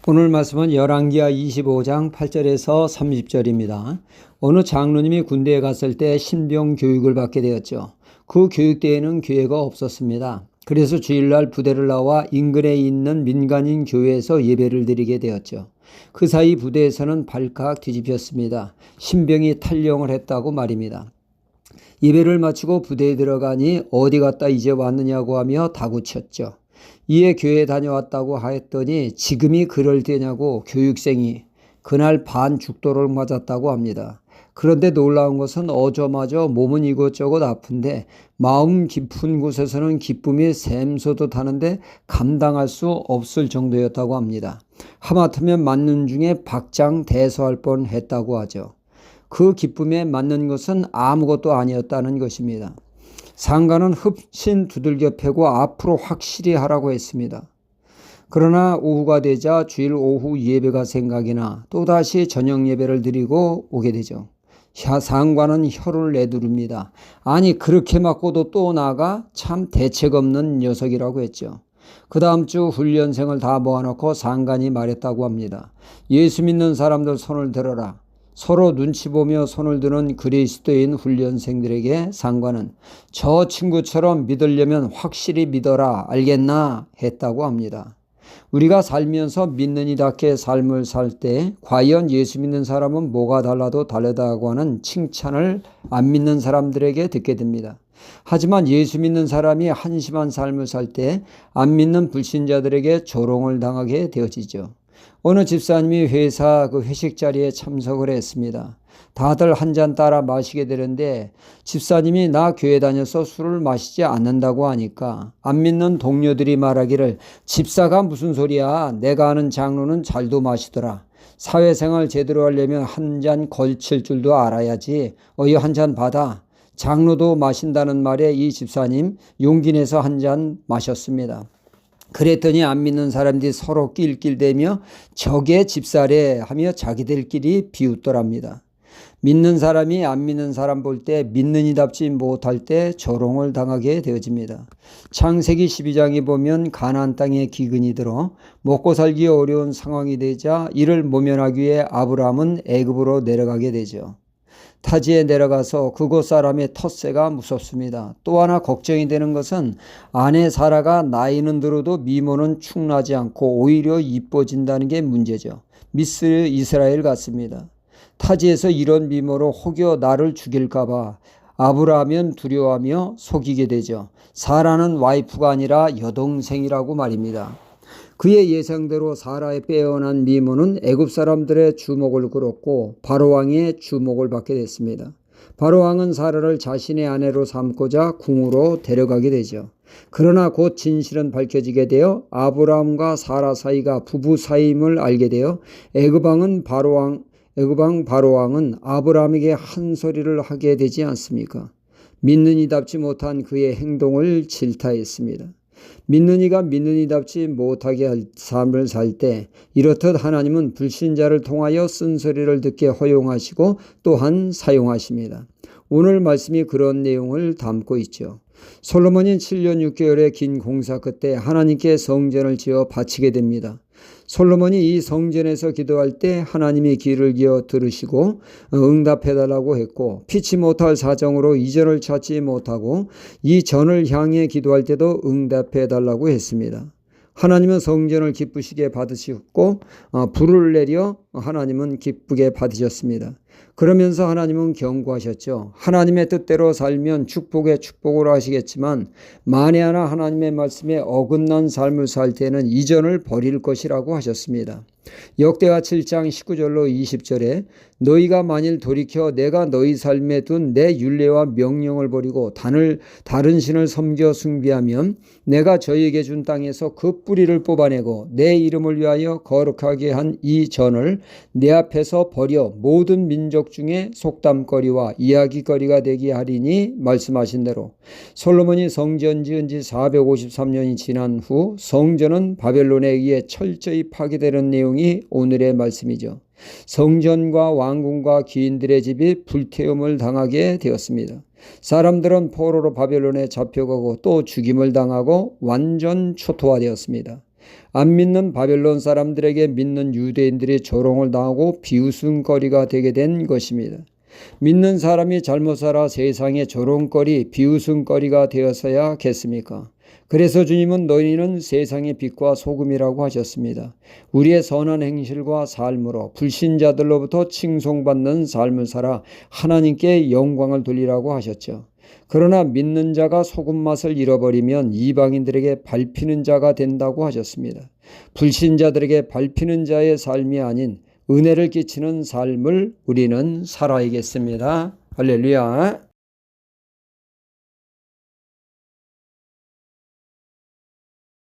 오늘 말씀은 열왕기하 25장 8절에서 30절입니다. 어느 장로님이 군대에 갔을 때 신병 교육을 받게 되었죠. 그 교육대에는 교회가 없었습니다. 그래서 주일날 부대를 나와 인근에 있는 민간인 교회에서 예배를 드리게 되었죠. 그 사이 부대에서는 발칵 뒤집혔습니다. 신병이 탈영을 했다고 말입니다. 예배를 마치고 부대에 들어가니 어디 갔다 이제 왔느냐고 하며 다구쳤죠. 이에 교회에 다녀왔다고 하였더니 지금이 그럴 때냐고 교육생이 그날 반 죽도를 맞았다고 합니다. 그런데 놀라운 것은 어저마저 몸은 이것저것 아픈데 마음 깊은 곳에서는 기쁨이 샘솟듯 하는데 감당할 수 없을 정도였다고 합니다. 하마터면 맞는 중에 박장대소할 뻔했다고 하죠. 그 기쁨에 맞는 것은 아무것도 아니었다는 것입니다. 상관은 흡신 두들겨 패고 앞으로 확실히 하라고 했습니다. 그러나 오후가 되자 주일 오후 예배가 생각이 나 또다시 저녁 예배를 드리고 오게 되죠. 상관은 혀를 내두릅니다. 아니 그렇게 맞고도 또 나가 참 대책 없는 녀석이라고 했죠. 그 다음 주 훈련생을 다 모아놓고 상관이 말했다고 합니다. 예수 믿는 사람들 손을 들어라. 서로 눈치 보며 손을 드는 그리스도인 훈련생들에게 상관은 저 친구처럼 믿으려면 확실히 믿어라 알겠나 했다고 합니다. 우리가 살면서 믿는 이답게 삶을 살 때 과연 예수 믿는 사람은 뭐가 달라도 다르다고 하는 칭찬을 안 믿는 사람들에게 듣게 됩니다. 하지만 예수 믿는 사람이 한심한 삶을 살 때 안 믿는 불신자들에게 조롱을 당하게 되어지죠. 어느 집사님이 회사 회식 자리에 참석을 했습니다. 다들 한 잔 따라 마시게 되는데 집사님이 나 교회 다녀서 술을 마시지 않는다고 하니까 안 믿는 동료들이 말하기를 집사가 무슨 소리야. 내가 아는 장로는 잘도 마시더라. 사회생활 제대로 하려면 한 잔 걸칠 줄도 알아야지. 어여 한 잔 받아. 장로도 마신다는 말에 이 집사님 용기 내서 한 잔 마셨습니다. 그랬더니 안 믿는 사람들이 서로 낄낄대며 저게 집사래 하며 자기들끼리 비웃더랍니다. 믿는 사람이 안 믿는 사람 볼 때 믿는 이답지 못할 때 조롱을 당하게 되어집니다. 창세기 12장에 보면 가나안 땅에 기근이 들어 먹고 살기 어려운 상황이 되자 이를 모면하기 위해 아브라함은 애굽으로 내려가게 되죠. 타지에 내려가서 그곳 사람의 텃세가 무섭습니다. 또 하나 걱정이 되는 것은 아내 사라가 나이는 들어도 미모는 축나지 않고 오히려 이뻐진다는 게 문제죠. 미스 이스라엘 같습니다. 타지에서 이런 미모로 혹여 나를 죽일까 봐 아브라함은 두려워하며 속이게 되죠. 사라는 와이프가 아니라 여동생이라고 말입니다. 그의 예상대로 사라의 빼어난 미모는 애굽 사람들의 주목을 끌었고 바로왕의 주목을 받게 됐습니다. 바로왕은 사라를 자신의 아내로 삼고자 궁으로 데려가게 되죠. 그러나 곧 진실은 밝혀지게 되어 아브라함과 사라 사이가 부부 사이임을 알게 되어 애굽왕 바로왕은 아브라함에게 한 소리를 하게 되지 않습니까? 믿는 이답지 못한 그의 행동을 질타했습니다. 믿는 이가 믿는 이답지 못하게 할 삶을 살 때 이렇듯 하나님은 불신자를 통하여 쓴소리를 듣게 허용하시고 또한 사용하십니다. 오늘 말씀이 그런 내용을 담고 있죠. 솔로몬이 7년 6개월의 긴 공사 끝에 하나님께 성전을 지어 바치게 됩니다. 솔로몬이 이 성전에서 기도할 때 하나님이 귀를 기어 들으시고 응답해달라고 했고 피치 못할 사정으로 이전을 찾지 못하고 이 전을 향해 기도할 때도 응답해달라고 했습니다. 하나님은 성전을 기쁘시게 받으셨고 불을 내려 하나님은 기쁘게 받으셨습니다. 그러면서 하나님은 경고하셨죠. 하나님의 뜻대로 살면 축복에 축복을 하시겠지만 만에 하나 하나님의 말씀에 어긋난 삶을 살 때는 이전을 버릴 것이라고 하셨습니다. 역대하 7장 19절로 20절에 너희가 만일 돌이켜 내가 너희 삶에 둔 내 율례와 명령을 버리고 다른 신을 섬겨 숭배하면 내가 저희에게 준 땅에서 그 뿌리를 뽑아내고 내 이름을 위하여 거룩하게 한 이 전을 내 앞에서 버려 모든 민족 중에 속담거리와 이야기거리가 되게 하리니 말씀하신 대로 솔로몬이 성전 지은 지 453년이 지난 후 성전은 바벨론에 의해 철저히 파괴되는 내용이 오늘의 말씀이죠. 성전과 왕궁과 귀인들의 집이 불태움을 당하게 되었습니다. 사람들은 포로로 바벨론에 잡혀가고 또 죽임을 당하고 완전 초토화되었습니다. 안 믿는 바벨론 사람들에게 믿는 유대인들이 조롱을 당하고 비웃음거리가 되게 된 것입니다. 믿는 사람이 잘못 살아 세상의 조롱거리, 비웃음거리가 되어서야겠습니까? 그래서 주님은 너희는 세상의 빛과 소금이라고 하셨습니다. 우리의 선한 행실과 삶으로 불신자들로부터 칭송받는 삶을 살아 하나님께 영광을 돌리라고 하셨죠. 그러나 믿는 자가 소금 맛을 잃어버리면 이방인들에게 밟히는 자가 된다고 하셨습니다. 불신자들에게 밟히는 자의 삶이 아닌 은혜를 끼치는 삶을 우리는 살아야겠습니다. 할렐루야.